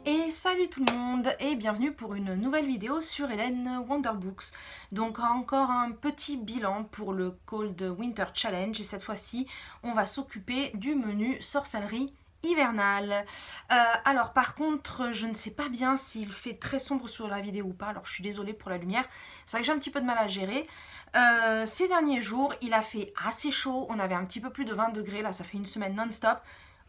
Et salut tout le monde et bienvenue pour une nouvelle vidéo sur Hélène Wonderbooks. Donc encore un petit bilan pour le Cold Winter Challenge et cette fois-ci on va s'occuper du menu sorcellerie hivernale. Alors par contre je ne sais pas bien s'il fait très sombre sur la vidéo ou pas, alors je suis désolée pour la lumière, c'est vrai que j'ai un petit peu de mal à gérer. Ces derniers jours il a fait assez chaud, on avait un petit peu plus de 20 degrés, là ça fait une semaine non-stop.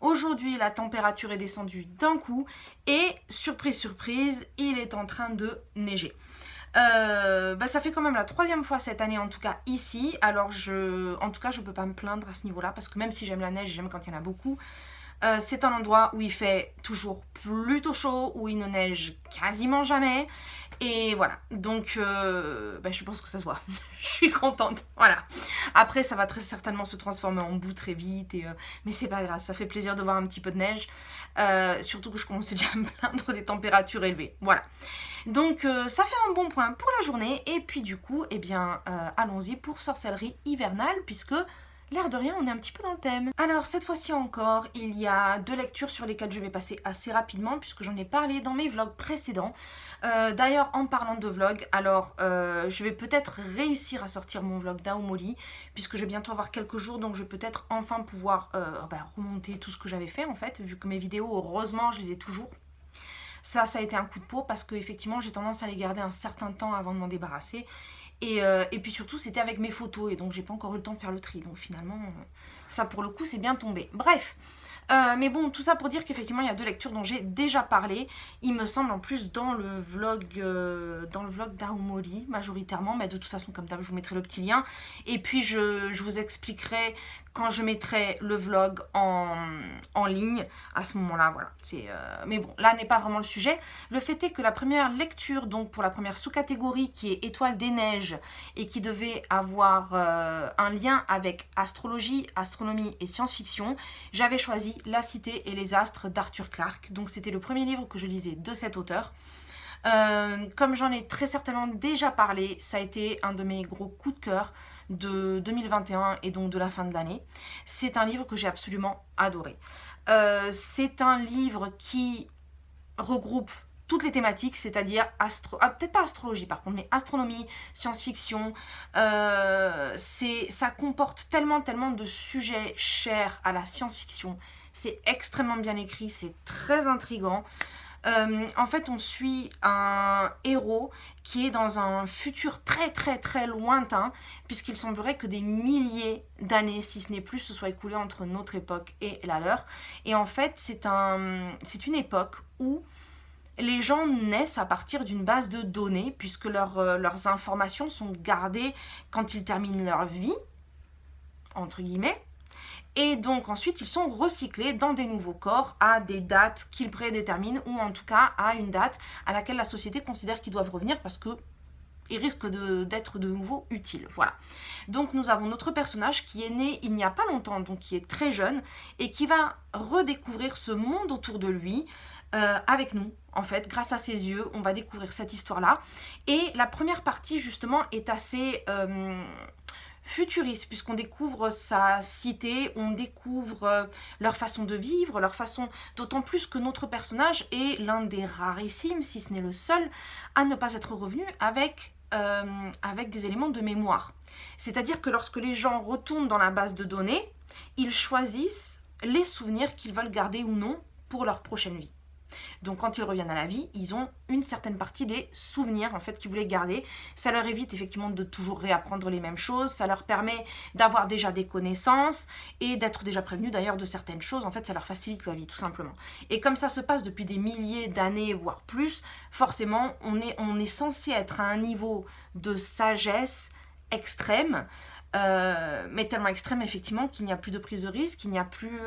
Aujourd'hui, la température est descendue d'un coup et, surprise, surprise, il est en train de neiger. Ça fait quand même la troisième fois cette année, en tout cas ici. Alors, en tout cas, je peux pas me plaindre à ce niveau-là parce que même si j'aime la neige, j'aime quand il y en a beaucoup. C'est un endroit où il fait toujours plutôt chaud, où il ne neige quasiment jamais. Et voilà, donc je pense que ça se voit. Je suis contente, voilà. Après, ça va très certainement se transformer en boue très vite, mais c'est pas grave, ça fait plaisir de voir un petit peu de neige. Surtout que je commençais déjà à me plaindre des températures élevées, voilà. Donc ça fait un bon point pour la journée, et puis du coup, allons-y pour sorcellerie hivernale, puisque l'air de rien, on est un petit peu dans le thème. Alors cette fois-ci encore, il y a deux lectures sur lesquelles je vais passer assez rapidement puisque j'en ai parlé dans mes vlogs précédents. D'ailleurs, en parlant de vlog, je vais peut-être réussir à sortir mon vlog d'Aomori puisque je vais bientôt avoir quelques jours, donc je vais peut-être enfin pouvoir remonter tout ce que j'avais fait en fait, vu que mes vidéos, heureusement, je les ai toujours. Ça a été un coup de peau parce que effectivement j'ai tendance à les garder un certain temps avant de m'en débarrasser. Et puis surtout c'était avec mes photos et donc j'ai pas encore eu le temps de faire le tri. Donc finalement ça pour le coup c'est bien tombé. Bref, mais bon, tout ça pour dire qu'effectivement il y a deux lectures dont j'ai déjà parlé. Il me semble en plus dans le vlog d'Aomori majoritairement, mais de toute façon comme d'hab je vous mettrai le petit lien. Et puis je vous expliquerai quand je mettrai le vlog en ligne, à ce moment-là, voilà. Mais bon, là n'est pas vraiment le sujet. Le fait est que la première lecture, donc pour la première sous-catégorie qui est Étoile des Neiges et qui devait avoir un lien avec astrologie, astronomie et science-fiction, j'avais choisi La Cité et les Astres d'Arthur Clarke. Donc c'était le premier livre que je lisais de cet auteur. Comme j'en ai très certainement déjà parlé, ça a été un de mes gros coups de cœur de 2021 et donc de la fin de l'année. C'est un livre que j'ai absolument adoré. C'est un livre qui regroupe toutes les thématiques, c'est-à-dire peut-être pas astrologie par contre, mais astronomie, science-fiction. Ça comporte tellement de sujets chers à la science-fiction. C'est extrêmement bien écrit, c'est très intriguant. En fait, on suit un héros qui est dans un futur très lointain, puisqu'il semblerait que des milliers d'années, si ce n'est plus, se soient écoulées entre notre époque et la leur. Et en fait, c'est une époque où les gens naissent à partir d'une base de données, puisque leurs informations sont gardées quand ils terminent leur vie, entre guillemets. Et donc ensuite, ils sont recyclés dans des nouveaux corps à des dates qu'ils prédéterminent, ou en tout cas à une date à laquelle la société considère qu'ils doivent revenir parce que ils risquent d'être de nouveau utiles. Voilà. Donc nous avons notre personnage qui est né il n'y a pas longtemps, donc qui est très jeune, et qui va redécouvrir ce monde autour de lui avec nous. En fait, grâce à ses yeux, on va découvrir cette histoire-là. Et la première partie, justement, est assez futuriste, puisqu'on découvre sa cité, on découvre leur façon de vivre, leur façon, d'autant plus que notre personnage est l'un des rarissimes, si ce n'est le seul, à ne pas être revenu avec des éléments de mémoire. C'est-à-dire que lorsque les gens retournent dans la base de données, ils choisissent les souvenirs qu'ils veulent garder ou non pour leur prochaine vie. Donc quand ils reviennent à la vie, ils ont une certaine partie des souvenirs en fait qu'ils voulaient garder. Ça leur évite effectivement de toujours réapprendre les mêmes choses, ça leur permet d'avoir déjà des connaissances et d'être déjà prévenus d'ailleurs de certaines choses. En fait, ça leur facilite la vie tout simplement. Et comme ça se passe depuis des milliers d'années, voire plus, forcément, on est censé être à un niveau de sagesse extrême, mais tellement extrême effectivement qu'il n'y a plus de prise de risque, qu'il n'y a plus...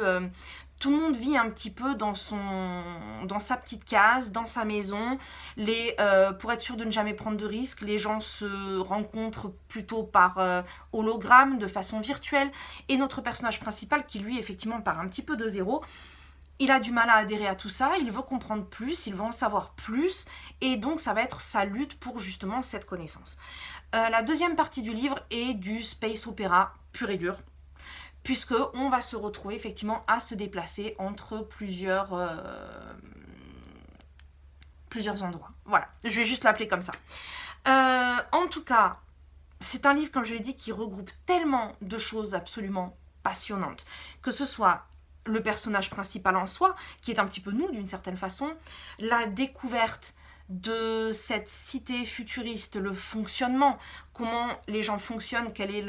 tout le monde vit un petit peu dans sa petite case, dans sa maison. Pour être sûr de ne jamais prendre de risques, les gens se rencontrent plutôt par hologramme, de façon virtuelle. Et notre personnage principal, qui lui effectivement part un petit peu de zéro, il a du mal à adhérer à tout ça, il veut comprendre plus, il veut en savoir plus, et donc ça va être sa lutte pour justement cette connaissance. La deuxième partie du livre est du space opéra pur et dur, puisqu'on va se retrouver effectivement à se déplacer entre plusieurs plusieurs endroits. Voilà, je vais juste l'appeler comme ça. En tout cas, c'est un livre, comme je l'ai dit, qui regroupe tellement de choses absolument passionnantes. Que ce soit le personnage principal en soi, qui est un petit peu nous d'une certaine façon, la découverte de cette cité futuriste, le fonctionnement, comment les gens fonctionnent, quel est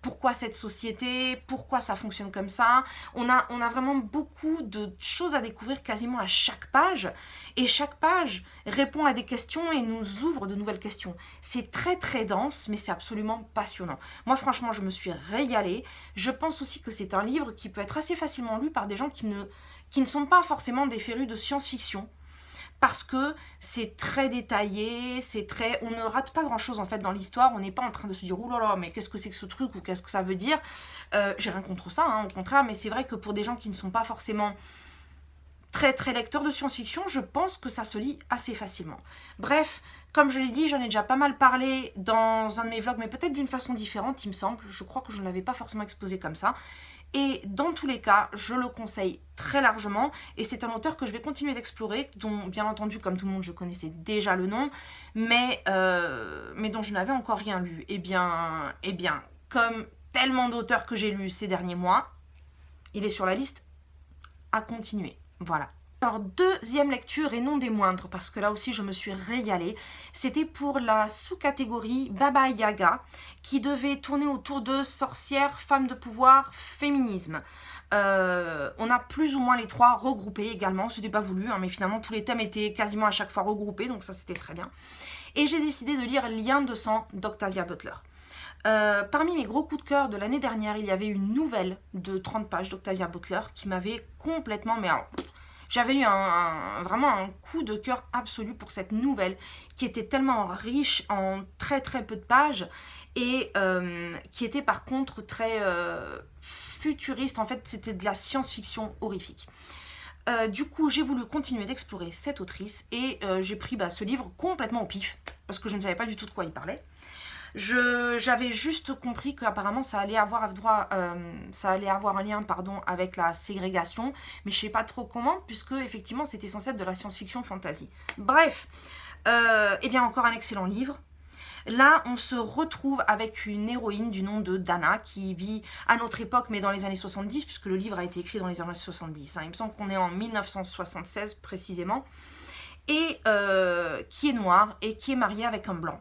pourquoi cette société, pourquoi ça fonctionne comme ça. On a vraiment beaucoup de choses à découvrir quasiment à chaque page, et chaque page répond à des questions et nous ouvre de nouvelles questions. C'est très très dense, mais c'est absolument passionnant. Moi franchement, je me suis régalée. Je pense aussi que c'est un livre qui peut être assez facilement lu par des gens qui ne sont pas forcément des férus de science-fiction, parce que c'est très détaillé, on ne rate pas grand chose en fait dans l'histoire, on n'est pas en train de se dire oh là là, mais qu'est-ce que c'est que ce truc ou qu'est-ce que ça veut dire. J'ai rien contre ça, hein, au contraire, mais c'est vrai que pour des gens qui ne sont pas forcément très très lecteurs de science-fiction, je pense que ça se lit assez facilement. Bref, comme je l'ai dit, j'en ai déjà pas mal parlé dans un de mes vlogs, mais peut-être d'une façon différente, il me semble. Je crois que je ne l'avais pas forcément exposé comme ça. Et dans tous les cas, je le conseille très largement. Et c'est un auteur que je vais continuer d'explorer, dont bien entendu, comme tout le monde, je connaissais déjà le nom, mais dont je n'avais encore rien lu. Eh bien, comme tellement d'auteurs que j'ai lus ces derniers mois, il est sur la liste à continuer. Voilà. Alors, deuxième lecture, et non des moindres, parce que là aussi je me suis régalée, c'était pour la sous-catégorie Baba Yaga, qui devait tourner autour de sorcières, femmes de pouvoir, féminisme. On a plus ou moins les trois regroupés également, c'était pas voulu, hein, mais finalement tous les thèmes étaient quasiment à chaque fois regroupés, donc ça c'était très bien. Et j'ai décidé de lire Lien de sang d'Octavia Butler. Parmi mes gros coups de cœur de l'année dernière, il y avait une nouvelle de 30 pages d'Octavia Butler qui m'avait complètement... Mais alors, j'avais eu vraiment un coup de cœur absolu pour cette nouvelle qui était tellement riche en très très peu de pages et qui était par contre très futuriste. En fait, c'était de la science-fiction horrifique. Du coup, j'ai voulu continuer d'explorer cette autrice et j'ai pris ce livre complètement au pif parce que je ne savais pas du tout de quoi il parlait. J'avais juste compris qu'apparemment ça allait avoir un lien avec la ségrégation, mais je ne sais pas trop comment, puisque effectivement c'était censé être de la science-fiction fantasy. Bref, eh bien encore un excellent livre. Là, on se retrouve avec une héroïne du nom de Dana qui vit à notre époque, mais dans les années 70, puisque le livre a été écrit dans les années 70. Hein. Il me semble qu'on est en 1976 précisément. Et qui est noire et qui est mariée avec un blanc.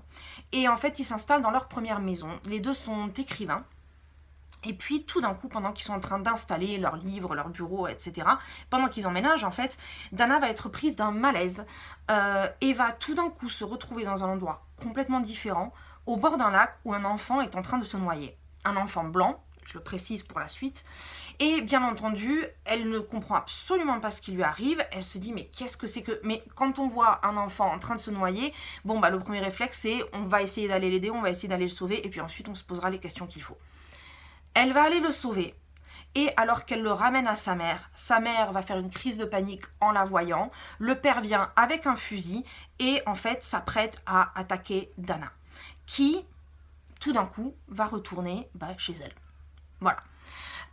Et en fait, ils s'installent dans leur première maison. Les deux sont écrivains. Et puis, tout d'un coup, pendant qu'ils sont en train d'installer leurs livres, leurs bureaux, etc., pendant qu'ils emménagent, en fait, Dana va être prise d'un malaise et va tout d'un coup se retrouver dans un endroit complètement différent, au bord d'un lac où un enfant est en train de se noyer. Un enfant blanc, je le précise pour la suite. Et bien entendu, elle ne comprend absolument pas ce qui lui arrive. Elle se dit, mais qu'est-ce que c'est que... Mais quand on voit un enfant en train de se noyer, bon, le premier réflexe, c'est on va essayer d'aller l'aider, on va essayer d'aller le sauver, et puis ensuite, on se posera les questions qu'il faut. Elle va aller le sauver. Et alors qu'elle le ramène à sa mère va faire une crise de panique en la voyant. Le père vient avec un fusil et en fait s'apprête à attaquer Dana, qui, tout d'un coup, va retourner chez elle. Voilà.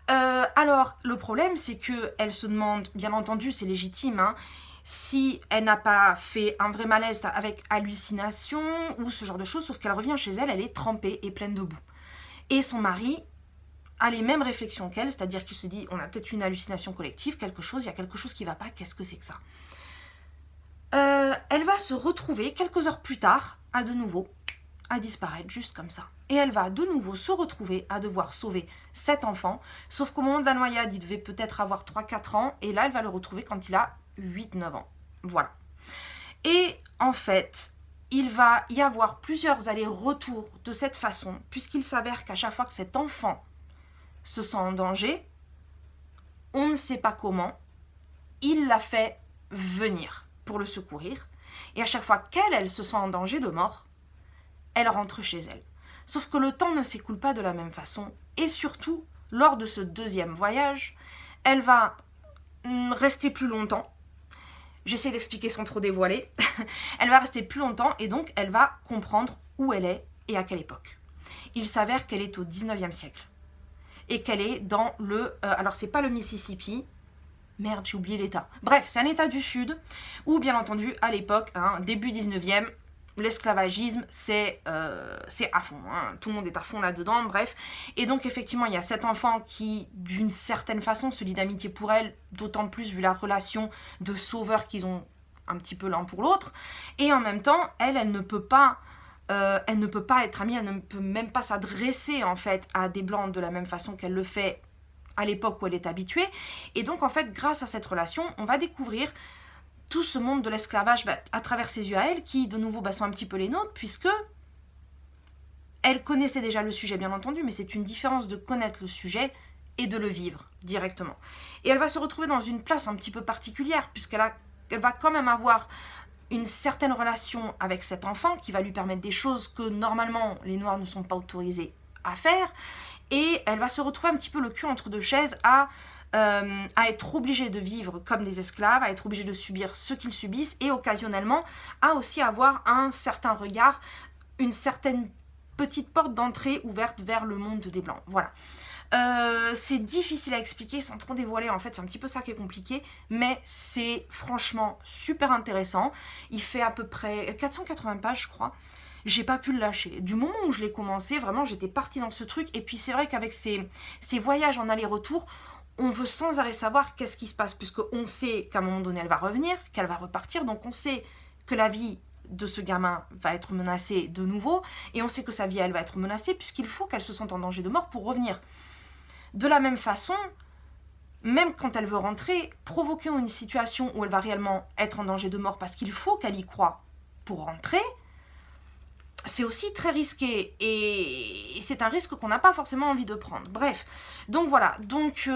Alors, le problème, c'est qu'elle se demande, bien entendu, c'est légitime, hein, si elle n'a pas fait un vrai malaise avec hallucination ou ce genre de choses, sauf qu'elle revient chez elle, elle est trempée et pleine de boue. Et son mari a les mêmes réflexions qu'elle, c'est-à-dire qu'il se dit, on a peut-être une hallucination collective, il y a quelque chose qui ne va pas, qu'est-ce que c'est que ça ? Elle va se retrouver, quelques heures plus tard, à disparaître, juste comme ça. Et elle va de nouveau se retrouver à devoir sauver cet enfant, sauf qu'au moment de la noyade, il devait peut-être avoir 3-4 ans, et là, elle va le retrouver quand il a 8-9 ans. Voilà. Et en fait, il va y avoir plusieurs allers-retours de cette façon, puisqu'il s'avère qu'à chaque fois que cet enfant se sent en danger, on ne sait pas comment, il l'a fait venir pour le secourir, et à chaque fois qu'elle se sent en danger de mort, elle rentre chez elle. Sauf que le temps ne s'écoule pas de la même façon. Et surtout, lors de ce deuxième voyage, elle va rester plus longtemps. J'essaie d'expliquer sans trop dévoiler. Elle va rester plus longtemps et donc elle va comprendre où elle est et à quelle époque. Il s'avère qu'elle est au 19e siècle. Et qu'elle est dans le... alors, c'est pas le Mississippi, Merde, j'ai oublié l'état. Bref, c'est un état du sud où, bien entendu, à l'époque, hein, début 19e, l'esclavagisme, c'est à fond. Hein. Tout le monde est à fond là-dedans, bref. Et donc, effectivement, il y a cet enfant qui, d'une certaine façon, se lie d'amitié pour elle, d'autant plus vu la relation de sauveur qu'ils ont un petit peu l'un pour l'autre. Et en même temps, elle ne peut pas... elle ne peut pas être amie, elle ne peut même pas s'adresser en fait à des blancs de la même façon qu'elle le fait à l'époque où elle est habituée. Et donc en fait, grâce à cette relation, on va découvrir tout ce monde de l'esclavage à travers ses yeux à elle, qui de nouveau sont un petit peu les nôtres, puisque elle connaissait déjà le sujet bien entendu, mais c'est une différence de connaître le sujet et de le vivre directement. Et elle va se retrouver dans une place un petit peu particulière, elle va quand même avoir une certaine relation avec cet enfant qui va lui permettre des choses que normalement les Noirs ne sont pas autorisés à faire, et elle va se retrouver un petit peu le cul entre deux chaises à être obligée de vivre comme des esclaves, à être obligée de subir ce qu'ils subissent, et occasionnellement à aussi avoir un certain regard, une certaine petite porte d'entrée ouverte vers le monde des Blancs. Voilà. C'est difficile à expliquer sans trop dévoiler, en fait c'est un petit peu ça qui est compliqué, mais c'est franchement super intéressant. Il fait à peu près 480 pages je crois. J'ai pas pu le lâcher. Du moment où je l'ai commencé, vraiment j'étais partie dans ce truc, et puis c'est vrai qu'avec ces voyages en aller-retour, on veut sans arrêt savoir qu'est-ce qui se passe, puisqu'on sait qu'à un moment donné elle va revenir, qu'elle va repartir, donc on sait que la vie de ce gamin va être menacée de nouveau, et on sait que sa vie elle va être menacée, puisqu'il faut qu'elle se sente en danger de mort pour revenir. De la même façon, même quand elle veut rentrer, provoquer une situation où elle va réellement être en danger de mort parce qu'il faut qu'elle y croie pour rentrer, c'est aussi très risqué, et c'est un risque qu'on n'a pas forcément envie de prendre. Bref, donc voilà, donc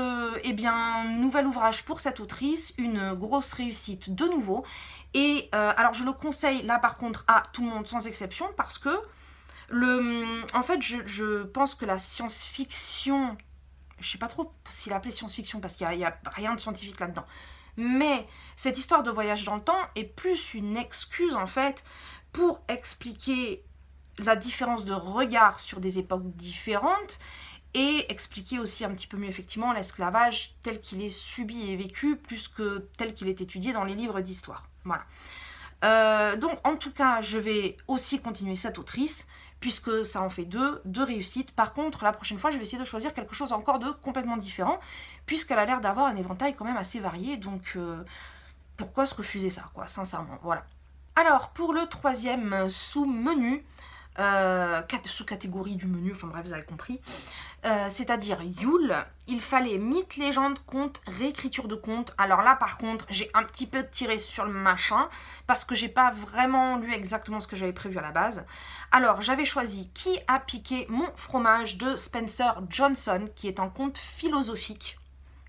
eh bien, nouvel ouvrage pour cette autrice, une grosse réussite de nouveau, et alors je le conseille là par contre à tout le monde sans exception, parce que en fait je pense que la science-fiction, je sais pas trop s'il appelait science-fiction parce qu'il n'y a rien de scientifique là-dedans, mais cette histoire de voyage dans le temps est plus une excuse en fait pour expliquer la différence de regard sur des époques différentes, et expliquer aussi un petit peu mieux effectivement l'esclavage tel qu'il est subi et vécu, plus que tel qu'il est étudié dans les livres d'histoire. Voilà. Donc en tout cas, je vais aussi continuer cette autrice, puisque ça en fait deux réussites. Par contre, la prochaine fois, je vais essayer de choisir quelque chose encore de complètement différent, puisqu'elle a l'air d'avoir un éventail quand même assez varié, donc pourquoi se refuser ça, quoi, sincèrement, voilà. Alors, pour le troisième sous-menu, sous-catégorie du menu, enfin bref, vous avez compris, c'est-à-dire Yule, il fallait mythe, légende, conte, réécriture de conte. Alors là par contre j'ai un petit peu tiré sur le machin parce que j'ai pas vraiment lu exactement ce que j'avais prévu à la base. Alors j'avais choisi Qui a piqué mon fromage de Spencer Johnson, qui est un conte philosophique,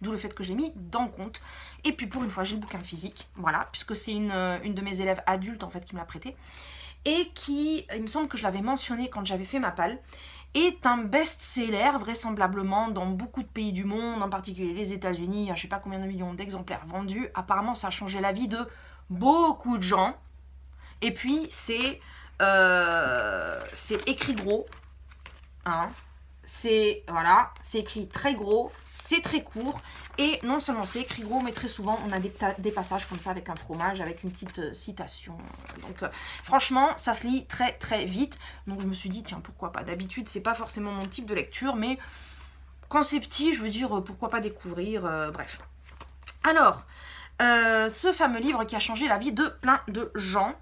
d'où le fait que j'ai mis dans le conte. Et puis pour une fois j'ai le bouquin physique, voilà, puisque c'est une de mes élèves adultes en fait qui me l'a prêté, et qui, il me semble que je l'avais mentionné quand j'avais fait ma palle, est un best-seller vraisemblablement dans beaucoup de pays du monde, en particulier les États-Unis. Je ne sais pas combien de millions d'exemplaires vendus. Apparemment, ça a changé la vie de beaucoup de gens. Et puis, c'est écrit gros. Hein. C'est écrit très gros, c'est très court, et non seulement c'est écrit gros, mais très souvent on a des passages comme ça avec un fromage, avec une petite citation. Donc franchement, ça se lit très très vite. Donc je me suis dit, tiens, pourquoi pas. D'habitude, c'est pas forcément mon type de lecture, mais quand c'est petit, je veux dire, pourquoi pas découvrir, bref. Alors, ce fameux livre qui a changé la vie de plein de gens,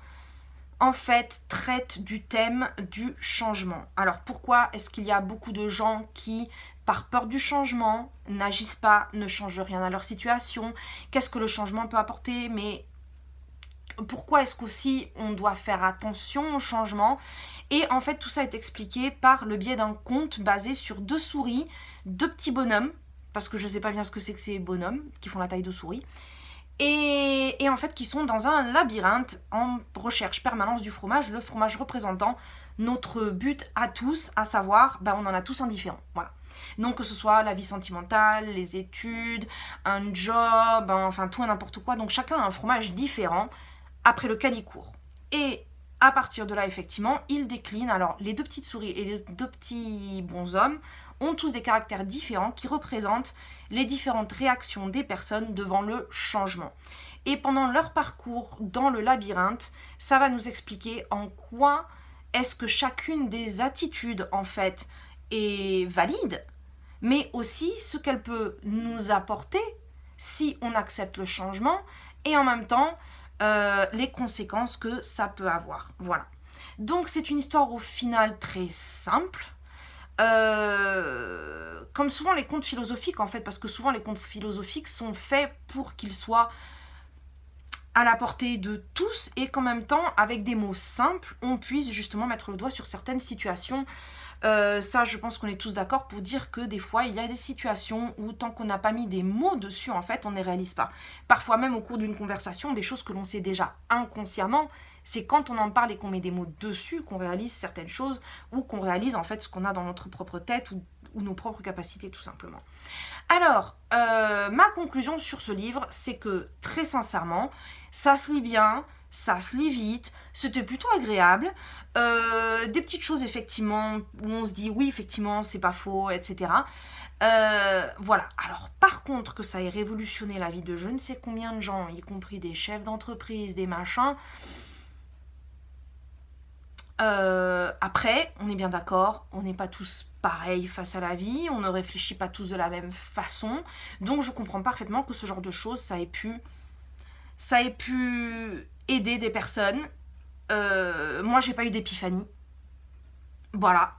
en fait, traite du thème du changement. Alors, pourquoi est-ce qu'il y a beaucoup de gens qui, par peur du changement, n'agissent pas, ne changent rien à leur situation? Qu'est-ce que le changement peut apporter? Mais pourquoi est-ce qu'aussi on doit faire attention au changement? Et en fait, tout ça est expliqué par le biais d'un conte basé sur deux souris, deux petits bonhommes, parce que je ne sais pas bien ce que c'est que ces bonhommes, qui font la taille de souris, et en fait qui sont dans un labyrinthe en recherche permanente du fromage, le fromage représentant notre but à tous, à savoir, on en a tous un différent, voilà. Donc que ce soit la vie sentimentale, les études, un job, enfin tout et n'importe quoi, donc chacun a un fromage différent après lequel il court. Et À partir de là, effectivement, il décline. Alors, les deux petites souris et les deux petits bonshommes ont tous des caractères différents qui représentent les différentes réactions des personnes devant le changement. Et pendant leur parcours dans le labyrinthe, ça va nous expliquer en quoi est-ce que chacune des attitudes, en fait, est valide, mais aussi ce qu'elle peut nous apporter si on accepte le changement et en même temps les conséquences que ça peut avoir. Voilà. Donc c'est une histoire au final très simple. Comme souvent les contes philosophiques en fait, parce que souvent les contes philosophiques sont faits pour qu'ils soient à la portée de tous et qu'en même temps, avec des mots simples, on puisse justement mettre le doigt sur certaines situations. Ça, je pense qu'on est tous d'accord pour dire que des fois, il y a des situations où tant qu'on n'a pas mis des mots dessus, en fait, on ne les réalise pas. Parfois même au cours d'une conversation, des choses que l'on sait déjà inconsciemment, c'est quand on en parle et qu'on met des mots dessus qu'on réalise certaines choses ou qu'on réalise en fait ce qu'on a dans notre propre tête ou nos propres capacités tout simplement. Alors, ma conclusion sur ce livre, c'est que très sincèrement, ça se lit bien, ça se lit vite, c'était plutôt agréable. Des petites choses effectivement où on se dit oui effectivement c'est pas faux, etc. Voilà. Alors par contre que ça ait révolutionné la vie de je ne sais combien de gens, y compris des chefs d'entreprise, des machins. Après, on est bien d'accord, on n'est pas tous pareils face à la vie, on ne réfléchit pas tous de la même façon, donc je comprends parfaitement que ce genre de choses, ça ait pu aider des personnes. Moi, j'ai pas eu d'épiphanie. Voilà,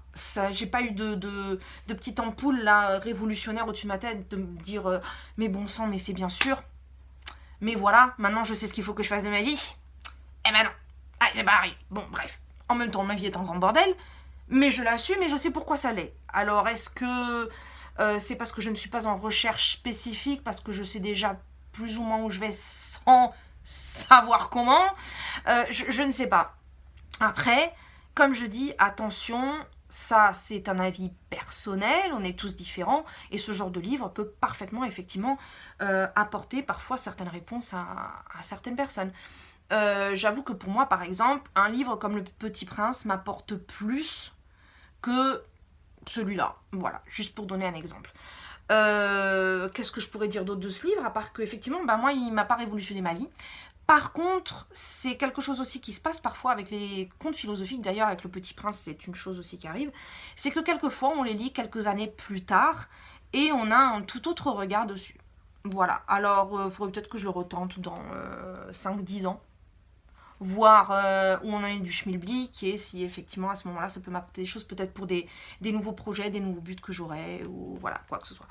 j'ai pas eu de petite ampoule là, révolutionnaire au-dessus de ma tête, de me dire mais bon sang, mais c'est bien sûr. Mais voilà, maintenant je sais ce qu'il faut que je fasse de ma vie. Eh ben non, ah, c'est pareil. Bon, bref. En même temps, ma vie est un grand bordel, mais je l'assume et je sais pourquoi ça l'est. Alors, est-ce que c'est parce que je ne suis pas en recherche spécifique, parce que je sais déjà plus ou moins où je vais sans savoir comment je ne sais pas. Après, comme je dis, attention, ça c'est un avis personnel, on est tous différents, et ce genre de livre peut parfaitement, effectivement, apporter parfois certaines réponses à certaines personnes. J'avoue que pour moi, par exemple, un livre comme Le Petit Prince m'apporte plus que celui-là. Voilà, juste pour donner un exemple. Qu'est-ce que je pourrais dire d'autre de ce livre, à part que, effectivement, moi, il m'a pas révolutionné ma vie. Par contre, c'est quelque chose aussi qui se passe parfois avec les contes philosophiques. D'ailleurs, avec Le Petit Prince, c'est une chose aussi qui arrive. C'est que quelquefois, on les lit quelques années plus tard et on a un tout autre regard dessus. Voilà. Alors, il faudrait peut-être que je le retente dans 5-10 ans. Voir où on en est du schmilblick et si effectivement à ce moment-là ça peut m'apporter des choses peut-être pour des nouveaux projets, des nouveaux buts que j'aurai ou voilà, quoi que ce soit.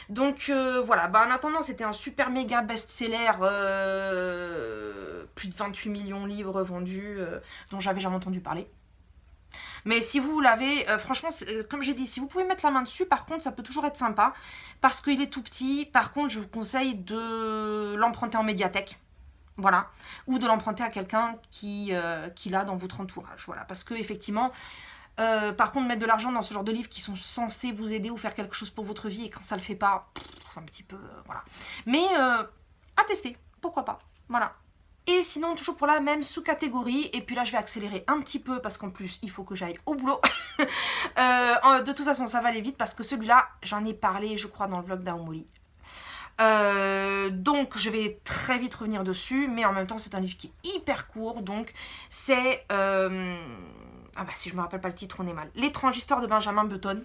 Donc voilà, en attendant c'était un super méga best-seller, plus de 28 millions de livres vendus dont j'avais jamais entendu parler. Mais si vous l'avez, franchement, comme j'ai dit, si vous pouvez mettre la main dessus, par contre, ça peut toujours être sympa parce qu'il est tout petit. Par contre, je vous conseille de l'emprunter en médiathèque. Voilà, ou de l'emprunter à quelqu'un qui l'a dans votre entourage, voilà, parce que effectivement, par contre, mettre de l'argent dans ce genre de livres qui sont censés vous aider ou faire quelque chose pour votre vie et quand ça le fait pas, c'est un petit peu, voilà. Mais à tester, pourquoi pas, voilà. Et sinon, toujours pour la même sous-catégorie, et puis là je vais accélérer un petit peu parce qu'en plus il faut que j'aille au boulot. De toute façon, ça va aller vite parce que celui-là, j'en ai parlé, je crois, dans le vlog d'Aomori. Donc je vais très vite revenir dessus, mais en même temps c'est un livre qui est hyper court, donc c'est si je me rappelle pas le titre on est mal. L'étrange histoire de Benjamin Button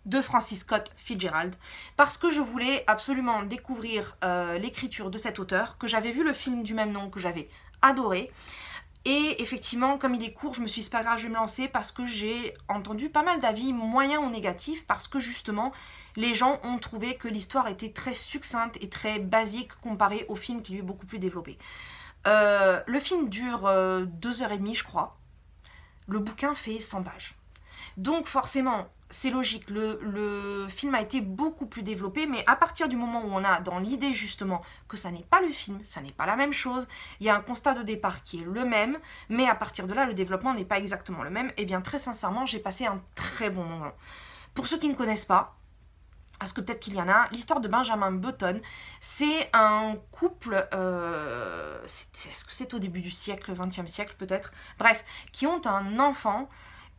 de Francis Scott Fitzgerald, parce que je voulais absolument découvrir l'écriture de cet auteur, que j'avais vu le film du même nom que j'avais adoré. Et effectivement, comme il est court, je me suis dit, c'est pas grave, je vais me lancer parce que j'ai entendu pas mal d'avis moyens ou négatifs parce que justement, les gens ont trouvé que l'histoire était très succincte et très basique comparée au film qui lui est beaucoup plus développé. Le film dure 2h30, je crois. Le bouquin fait 100 pages. Donc forcément, c'est logique, le film a été beaucoup plus développé, mais à partir du moment où on a dans l'idée justement que ça n'est pas le film, ça n'est pas la même chose, il y a un constat de départ qui est le même, mais à partir de là, le développement n'est pas exactement le même, et bien très sincèrement, j'ai passé un très bon moment. Pour ceux qui ne connaissent pas, parce que peut-être qu'il y en a, l'histoire de Benjamin Button. C'est un couple, est-ce que c'est au début du siècle, 20e siècle peut-être, bref, qui ont un enfant,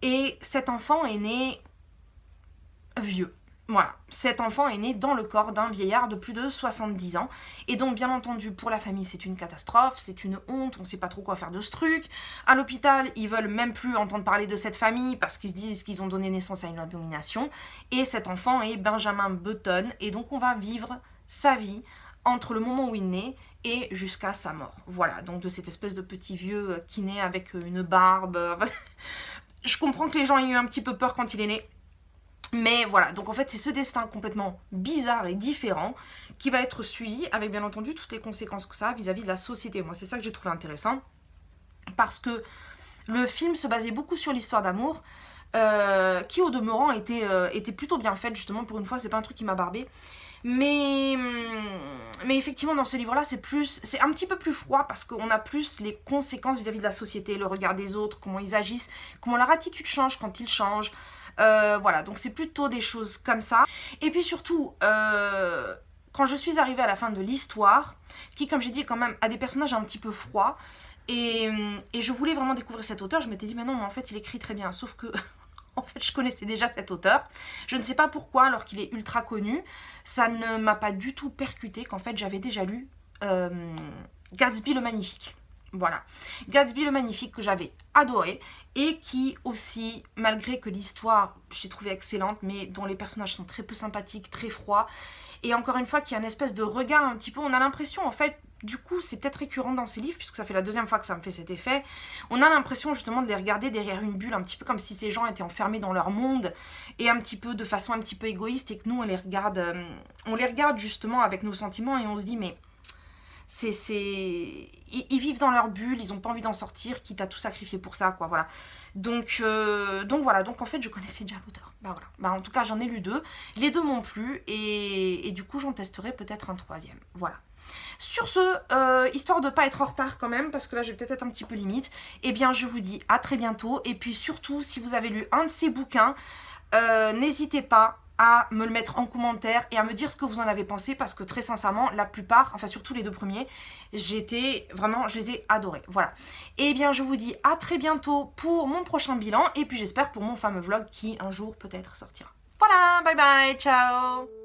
et cet enfant est né vieux. Voilà, cet enfant est né dans le corps d'un vieillard de plus de 70 ans. Et donc, bien entendu, pour la famille, c'est une catastrophe, c'est une honte, on sait pas trop quoi faire de ce truc. À l'hôpital, ils veulent même plus entendre parler de cette famille parce qu'ils se disent qu'ils ont donné naissance à une abomination. Et cet enfant est Benjamin Button. Et donc, on va vivre sa vie entre le moment où il naît et jusqu'à sa mort. Voilà, donc de cette espèce de petit vieux qui naît avec une barbe. Je comprends que les gens aient eu un petit peu peur quand il est né. Mais voilà, donc en fait c'est ce destin complètement bizarre et différent qui va être suivi avec bien entendu toutes les conséquences que ça a vis-à-vis de la société. Moi c'est ça que j'ai trouvé intéressant parce que le film se basait beaucoup sur l'histoire d'amour qui au demeurant était plutôt bien faite justement pour une fois, c'est pas un truc qui m'a barbé. Mais effectivement dans ce livre là c'est un petit peu plus froid parce qu'on a plus les conséquences vis-à-vis de la société, le regard des autres, comment ils agissent, comment leur attitude change quand ils changent. Voilà, donc c'est plutôt des choses comme ça. Et puis surtout, quand je suis arrivée à la fin de l'histoire, qui comme j'ai dit quand même a des personnages un petit peu froids, et je voulais vraiment découvrir cet auteur, je m'étais dit mais non mais en fait il écrit très bien, sauf que en fait je connaissais déjà cet auteur, je ne sais pas pourquoi alors qu'il est ultra connu, ça ne m'a pas du tout percuté qu'en fait j'avais déjà lu Gatsby le Magnifique. Voilà, Gatsby le Magnifique que j'avais adoré et qui aussi, malgré que l'histoire j'ai trouvé excellente, mais dont les personnages sont très peu sympathiques, très froids, et encore une fois qu'il y a une espèce de regard un petit peu, on a l'impression en fait, du coup c'est peut-être récurrent dans ces livres puisque ça fait la deuxième fois que ça me fait cet effet, on a l'impression justement de les regarder derrière une bulle, un petit peu comme si ces gens étaient enfermés dans leur monde et un petit peu de façon un petit peu égoïste et que nous on les regarde justement avec nos sentiments et on se dit mais ils vivent dans leur bulle, ils ont pas envie d'en sortir, quitte à tout sacrifier pour ça, quoi, voilà. Donc voilà, donc en fait je connaissais déjà l'auteur. Bah voilà, bah en tout cas j'en ai lu 2, les 2 m'ont plu et du coup j'en testerai peut-être un 3e, voilà. Sur ce, histoire de pas être en retard quand même, parce que là je vais peut-être être un petit peu limite, eh bien je vous dis à très bientôt, et puis surtout si vous avez lu un de ces bouquins, n'hésitez pas à me le mettre en commentaire et à me dire ce que vous en avez pensé parce que très sincèrement la plupart, enfin surtout les 2 premiers, je les ai adorés, voilà. Et bien je vous dis à très bientôt pour mon prochain bilan et puis j'espère pour mon fameux vlog qui un jour peut-être sortira. Voilà, bye bye, ciao.